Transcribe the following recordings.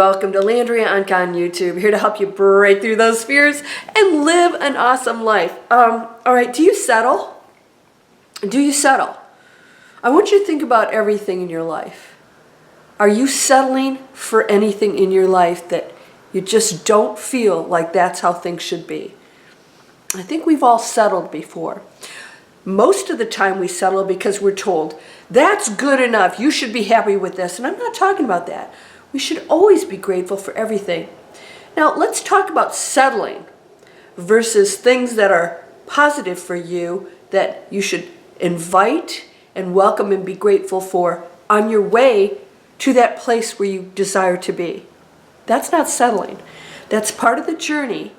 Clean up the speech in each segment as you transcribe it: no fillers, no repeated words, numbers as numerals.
Welcome to Landria Onkka on YouTube, here to help you break through those fears and live an awesome life. All right, do you settle? Do you settle? I want you to think about everything in your life. Are you settling for anything in your life that you just don't feel like that's how things should be? I think we've all settled before. Most of the time we settle because we're told, that's good enough, you should be happy with this. And I'm not talking about that. We should always be grateful for everything. Now let's talk about settling versus things that are positive for you that you should invite and welcome and be grateful for on your way to that place where you desire to be. That's not settling. That's part of the journey.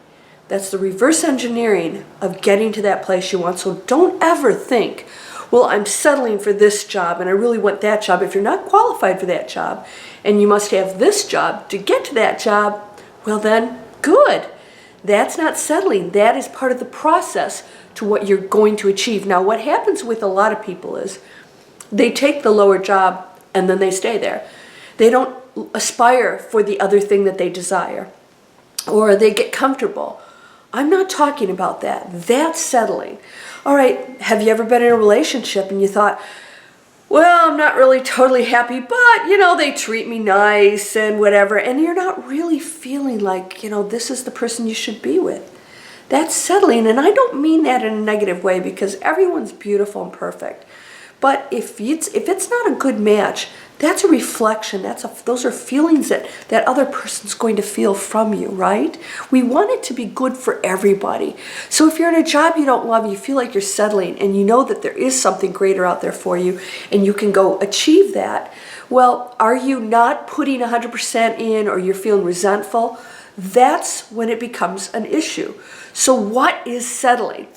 That's the reverse engineering of getting to that place you want. So don't ever think, well, I'm settling for this job and I really want that job. If you're not qualified for that job and you must have this job to get to that job, well then, good. That's not settling. That is part of the process to what you're going to achieve. Now, what happens with a lot of people is they take the lower job and then they stay there. They don't aspire for the other thing that they desire, or they get comfortable. I'm not talking about that. That's settling. All right, have you ever been in a relationship and you thought, well, I'm not really totally happy, but, they treat me nice and whatever, and you're not really feeling like, this is the person you should be with. That's settling, and I don't mean that in a negative way because everyone's beautiful and perfect. But if it's not a good match, that's a reflection. Those are feelings that other person's going to feel from you, right? We want it to be good for everybody. So if you're in a job you don't love, you feel like you're settling, and you know that there is something greater out there for you, and you can go achieve that. Well, are you not putting 100% in, or you're feeling resentful? That's when it becomes an issue. So what is settling?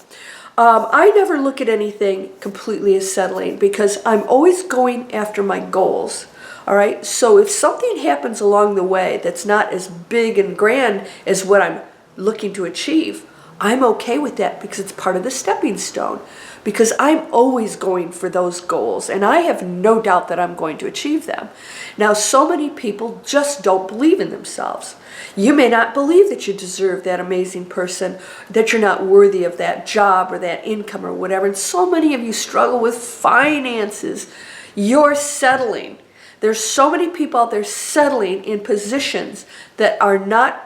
I never look at anything completely as settling because I'm always going after my goals. All right. So if something happens along the way that's not as big and grand as what I'm looking to achieve, I'm okay with that because it's part of the stepping stone, because I'm always going for those goals and I have no doubt that I'm going to achieve them. Now, so many people just don't believe in themselves. You may not believe that you deserve that amazing person, that you're not worthy of that job or that income or whatever. And so many of you struggle with finances. You're settling. There's so many people out there settling in positions that are not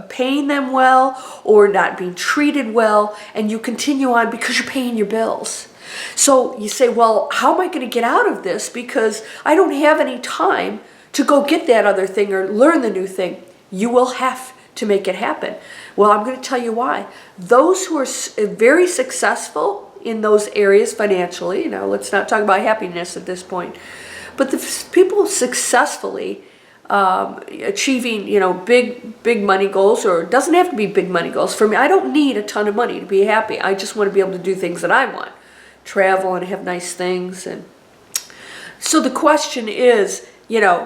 paying them well or not being treated well, and you continue on because you're paying your bills. So you say, well, how am I going to get out of this because I don't have any time to go get that other thing or learn the new thing? You will have to make it happen. Well, I'm going to tell you why. Those who are very successful in those areas financially, now let's not talk about happiness at this point, but the people successfully achieving, big money goals, or it doesn't have to be big money goals. For me, I don't need a ton of money to be happy. I just want to be able to do things that I want, travel and have nice things. And so the question is,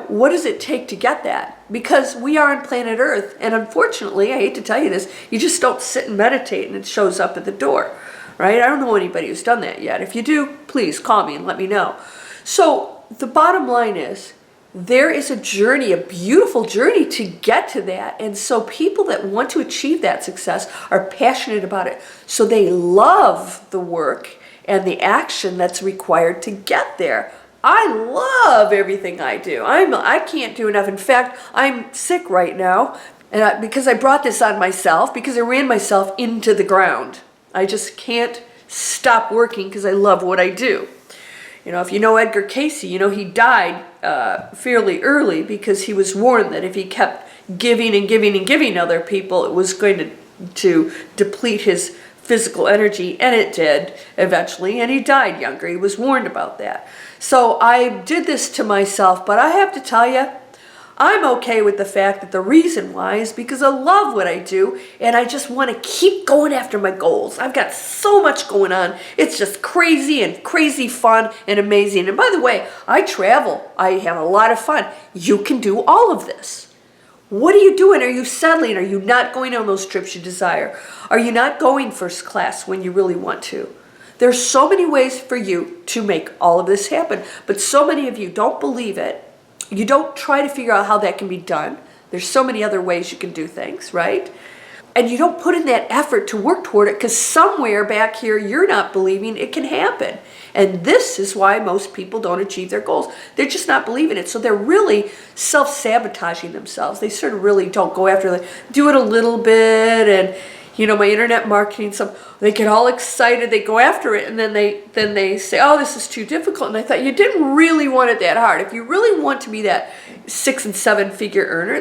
what does it take to get that? Because we are on planet Earth, and unfortunately, I hate to tell you this, you just don't sit and meditate and it shows up at the door, right? I don't know anybody who's done that yet. If you do, please call me and let me know. So the bottom line is, there is a journey, a beautiful journey to get to that. And so people that want to achieve that success are passionate about it. So they love the work and the action that's required to get there. I love everything I do. I can't do enough. In fact, I'm sick right now because I brought this on myself, because I ran myself into the ground. I just can't stop working because I love what I do. If you know Edgar Cayce, he died fairly early because he was warned that if he kept giving and giving and giving other people, it was going to deplete his physical energy, and it did eventually, and he died younger. He was warned about that. So I did this to myself, but I have to tell you, I'm okay with the fact that the reason why is because I love what I do, and I just want to keep going after my goals. I've got so much going on. It's just crazy and crazy fun and amazing. And by the way, I travel. I have a lot of fun. You can do all of this. What are you doing? Are you settling? Are you not going on those trips you desire? Are you not going first class when you really want to? There's so many ways for you to make all of this happen, but so many of you don't believe it. You don't try to figure out how that can be done. There's so many other ways you can do things, right? And you don't put in that effort to work toward it because somewhere back here you're not believing it can happen. And this is why most people don't achieve their goals. They're just not believing it. So they're really self-sabotaging themselves. They sort of really don't go after it. Do it a little bit, and my internet marketing, they get all excited, they go after it, and then they say, oh, this is too difficult. And I thought, you didn't really want it that hard. If you really want to be that 6- and 7-figure earner,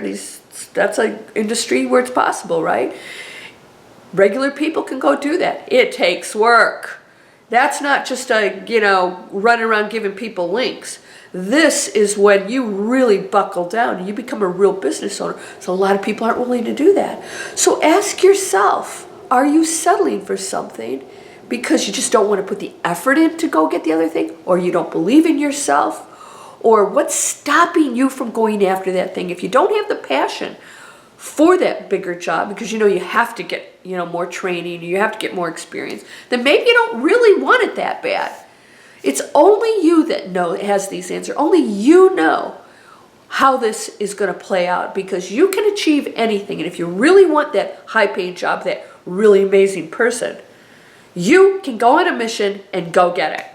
that's an industry where it's possible, right? Regular people can go do that. It takes work. That's not just running around giving people links. This is when you really buckle down and you become a real business owner. So a lot of people aren't willing to do that. So ask yourself, are you settling for something because you just don't want to put the effort in to go get the other thing, or you don't believe in yourself? Or what's stopping you from going after that thing? If you don't have the passion for that bigger job, because you have to get more training, you have to get more experience, then maybe you don't really want it that bad. It's only you that has these answers. Only you know how this is going to play out, because you can achieve anything. And if you really want that high-paying job, that really amazing person, you can go on a mission and go get it.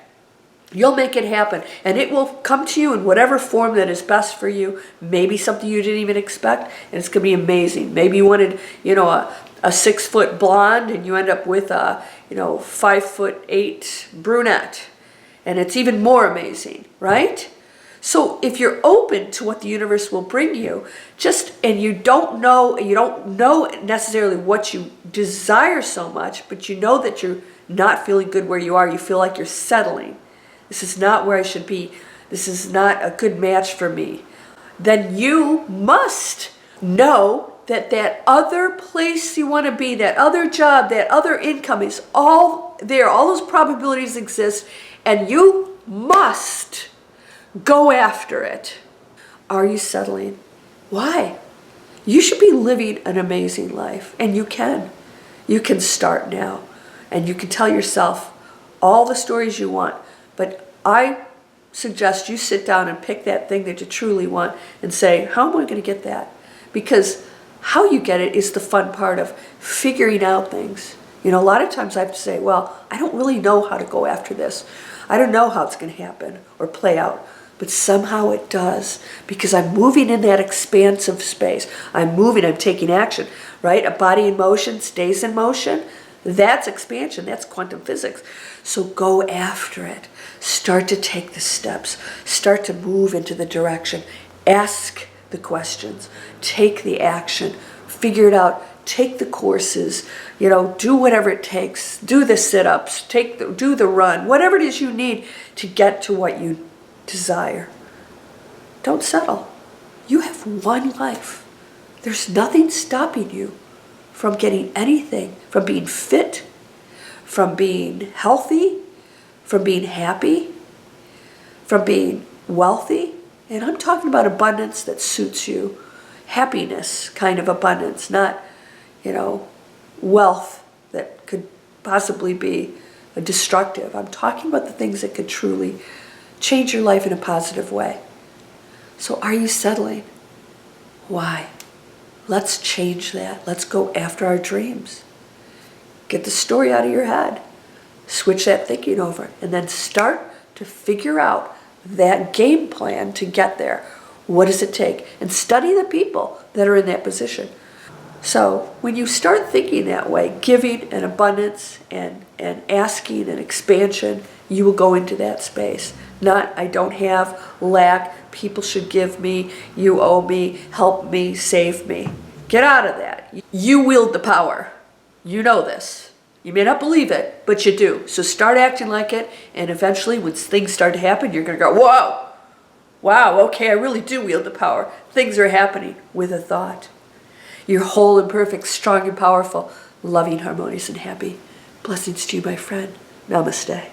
You'll make it happen, and it will come to you in whatever form that is best for you. Maybe something you didn't even expect, and it's going to be amazing. Maybe you wanted, a 6-foot blonde, and you end up with a, 5'8" brunette, and it's even more amazing, right? So if you're open to what the universe will bring you, and you don't know necessarily what you desire so much, but you know that you're not feeling good where you are, you feel like you're settling. This is not where I should be. This is not a good match for me. Then you must know that other place you want to be, that other job, that other income is all there. All those probabilities exist, and you must go after it. Are you settling? Why? You should be living an amazing life, and you can. You can start now, and you can tell yourself all the stories you want. But I suggest you sit down and pick that thing that you truly want and say, how am I going to get that? Because how you get it is the fun part of figuring out things. A lot of times I have to say, well, I don't really know how to go after this. I don't know how it's going to happen or play out. But somehow it does, because I'm moving in that expansive space. I'm moving, I'm taking action, right? A body in motion stays in motion. That's expansion. That's quantum physics. So go after it. Start to take the steps. Start to move into the direction. Ask the questions. Take the action. Figure it out. Take the courses. Do whatever it takes. Do the sit-ups. Do the run. Whatever it is you need to get to what you desire. Don't settle. You have one life. There's nothing stopping you from getting anything, from being fit, from being healthy, from being happy, from being wealthy. And I'm talking about abundance that suits you. Happiness kind of abundance, not, wealth that could possibly be destructive. I'm talking about the things that could truly change your life in a positive way. So are you settling? Why? Let's change that. Let's go after our dreams. Get the story out of your head. Switch that thinking over. And then start to figure out that game plan to get there. What does it take? And study the people that are in that position. So when you start thinking that way, giving and abundance and asking and expansion, you will go into that space. Not, I don't have, lack, people should give me, you owe me, help me, save me. Get out of that. You wield the power. You know this. You may not believe it, but you do. So start acting like it, and eventually when things start to happen, you're going to go, whoa, wow, okay, I really do wield the power. Things are happening with a thought. You're whole and perfect, strong and powerful, loving, harmonious, and happy. Blessings to you, my friend. Namaste.